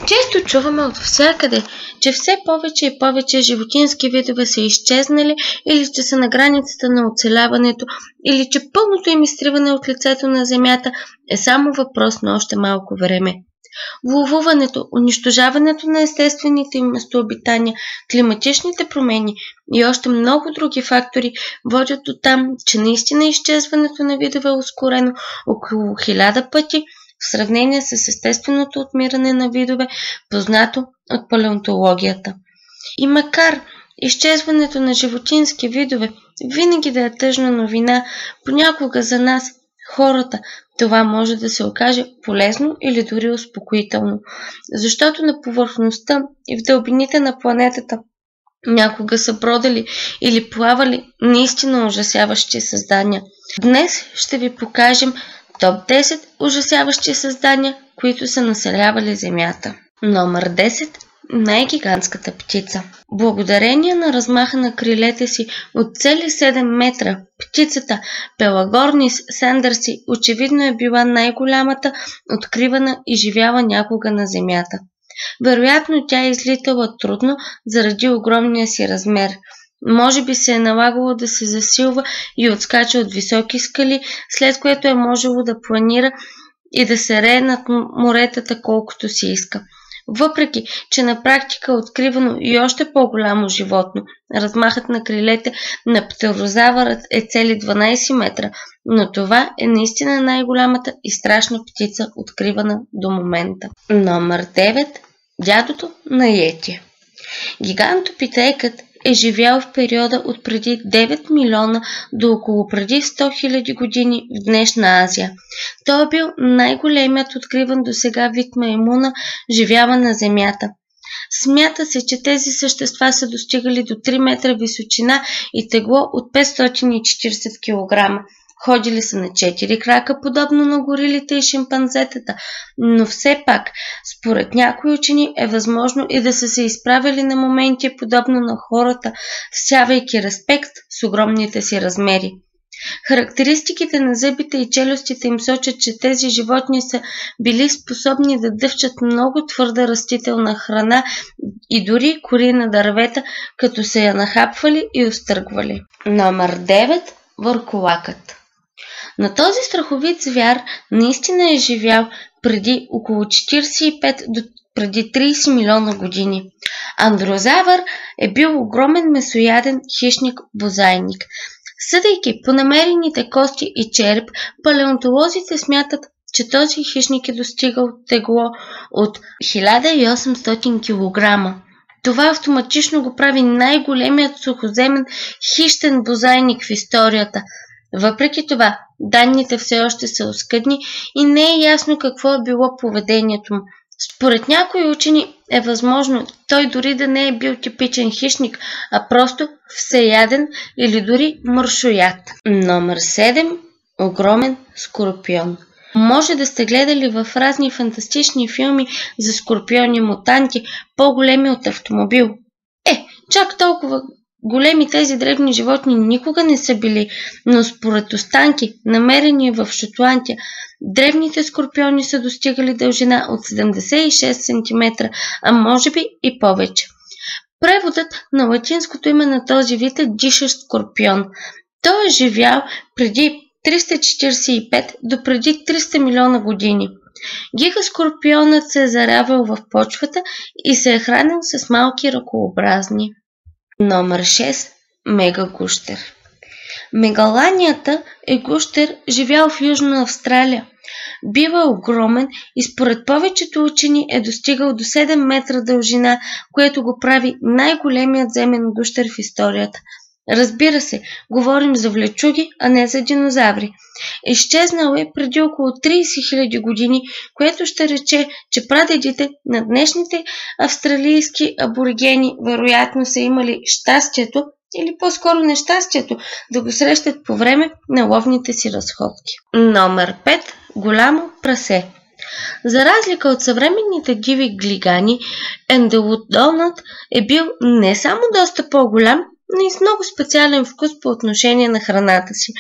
Често чуваме от всякъде, че все повече и повече животински видове са изчезнали или че са на границата на оцеляването, или че пълното им изтриване от лицето на Земята е само въпрос на още малко време. Ловуването, унищожаването на естествените им местообитания, климатичните промени и още много други фактори водят до там, че наистина изчезването на видове е ускорено около 1000 пъти в сравнение с естественото отмиране на видове, познато от палеонтологията. И макар изчезването на животински видове винаги да е тъжна новина, понякога за нас, хората, това може да се окаже полезно или дори успокоително, защото на повърхността и в дълбините на планетата някога са бродали или плавали наистина ужасяващи създания. Днес ще ви покажем топ 10 ужасяващи създания, които са населявали Земята. Номер 10. Най-гигантската птица. Благодарение на размаха на крилете си от цели 7 метра, птицата Пелагорнис сандърси очевидно е била най-голямата, откривана и живяла някога на Земята. Вероятно тя е излитала трудно заради огромния си размер. Може би се е налагало да се засилва и отскача от високи скали, след което е можело да планира и да се рее над моретата колкото си иска. Въпреки че на практика е откривано и още по-голямо животно, размахът на крилете на птерозавърът е цели 12 метра, но това е наистина най-голямата и страшна птица, откривана до момента. Номер 9. Дядото на Йети. Гигантопитекът е живял в периода от преди 9 милиона до около преди 100 000 години в днешна Азия. Той е бил най-големият откриван досега вид маймуна, живява на Земята. Смята се, че тези същества са достигали до 3 метра височина и тегло от 540 кг. Ходили са на 4 крака, подобно на горилите и шимпанзетата, но все пак, според някои учени, е възможно и да са се изправили на моменти подобно на хората, всявайки респект с огромните си размери. Характеристиките на зъбите и челюстите им сочат, че тези животни са били способни да дъвчат много твърда растителна храна и дори кори на дървета, като са я нахапвали и изтъргвали. Номер 9. Върколакът. На този страховит звяр наистина е живял преди около 45 до преди 30 милиона години. Андрозавър е бил огромен месояден хищник-бозайник. Съдейки по намерените кости и череп, палеонтолозите смятат, че този хищник е достигал тегло от 1800 кг. Това автоматично го прави най-големият сухоземен хищен бозайник в историята. Въпреки това, данните все още са оскъдни и не е ясно какво е било поведението му. Според някои учени е възможно той дори да не е бил типичен хищник, а просто всеяден или дори мършояд. Номер 7. Огромен скорпион. Може да сте гледали в разни фантастични филми за скорпиони-мутанти, по-големи от автомобил. Чак толкова големи тези древни животни никога не са били, но според останки, намерени в Шотландия, древните скорпиони са достигали дължина от 76 см, а може би и повече. Преводът на латинското име на този вид е дишащ скорпион. Той е живял преди 345 до преди 300 милиона години. Гигаскорпионът се е зарявал в почвата и се е хранил с малки ръкообразни. Номер 6. Мегагущер. Мегаланията е гущер, живял в Южна Австралия. Бил е огромен и според повечето учени е достигал до 7 метра дължина, което го прави най-големият земен гущер в историята. Разбира се, говорим за влечуги, а не за динозаври. Изчезнал е преди около 30 000 години, което ще рече, че прадедите на днешните австралийски аборигени вероятно са имали щастието, или по-скоро нещастието, да го срещат по време на ловните си разходки. Номер 5. Голямо прасе. За разлика от съвременните диви глигани, енделодонът е бил не само доста по-голям, но и с много специален вкус по отношение на храната си.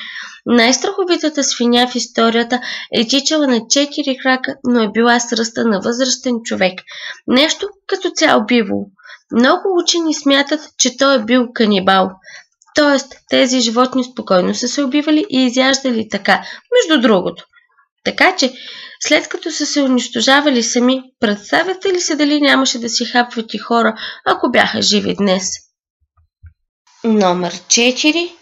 Най-страховитата свиня в историята е тичала на 4 крака, но е била с ръста на възрастен човек. Нещо като цял бивол. Много учени смятат, че той е бил канибал. Тоест, тези животни спокойно са се убивали и изяждали така, между другото. Така че, след като са се унищожавали сами, представяте ли се дали нямаше да си хапват и хора, ако бяха живи днес? Номер 4.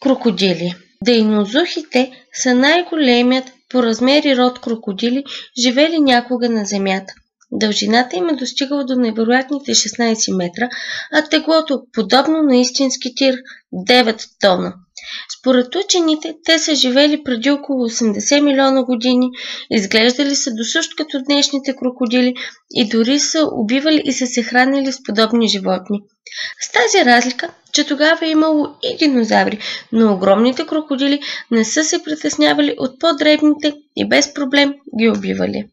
Крокодили. Дейнозухите са най-големият по размери род крокодили, живели някога на Земята. Дължината им е достигала до невероятните 16 метра, а теглото, подобно на истински тир, 9 тона. Според учените, те са живели преди около 80 милиона години, изглеждали са досъщ като днешните крокодили и дори са убивали и са се хранили с подобни животни. С тази разлика, че тогава е имало и динозаври, но огромните крокодили не са се притеснявали от по-дребните и без проблем ги убивали.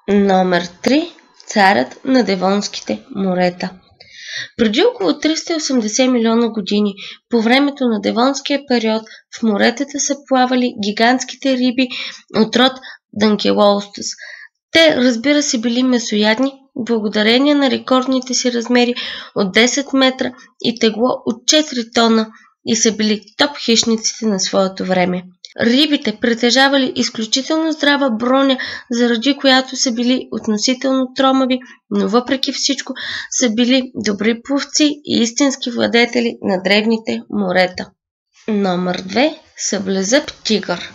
Номер 3. Царят на Девонските морета. Преди около 380 милиона години, по времето на Девонския период, в моретата са плавали гигантските риби от род Данкелоустус. Те, разбира се, били месоядни, благодарение на рекордните си размери от 10 метра и тегло от 4 тона и са били топ хищниците на своето време. Рибите притежавали изключително здрава броня, заради която са били относително тромави, но въпреки всичко са били добри пловци и истински владетели на древните морета. Номер 2. Саблезъб тигър.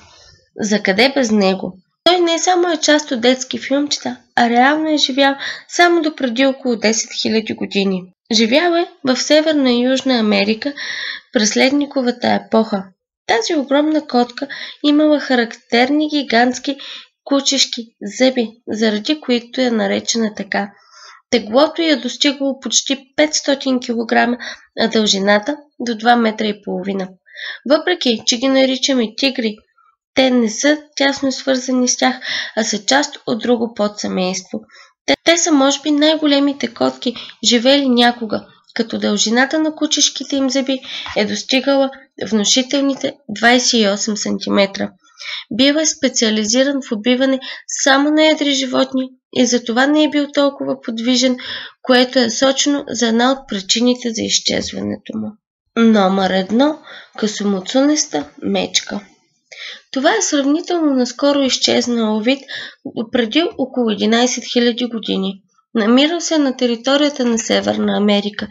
За къде без него? Той не само е част от детски филмчета, а реално е живял само до преди около 10 000 години. Живял е в Северна и Южна Америка през ледниковата епоха. Тази огромна котка имала характерни гигантски кучешки зъби, заради които е наречена така. Теглото й е достигало почти 500 кг, а дължината до 2,5 метра. Въпреки, че ги наричаме тигри, те не са тясно свързани с тях, а са част от друго подсемейство. Те са може би най-големите котки, живели някога, като дължината на кучешките им зъби е достигала внушителните 28 см. Бил е специализиран в убиване само на едри животни и затова не е бил толкова подвижен, което е сочно за една от причините за изчезването му. Номер 1. Късомоцунеста мечка. Това е сравнително наскоро изчезнал вид преди около 11 000 години. Намирал се на територията на Северна Америка.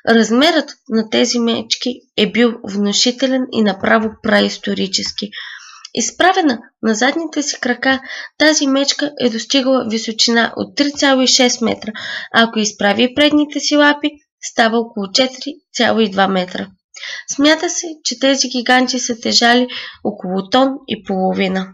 Размерът на тези мечки е бил внушителен и направо праисторически. Изправена на задните си крака, тази мечка е достигала височина от 3,6 метра, а ако изправи предните си лапи, става около 4,2 метра. Смята се, че тези гиганти са тежали около тон и половина.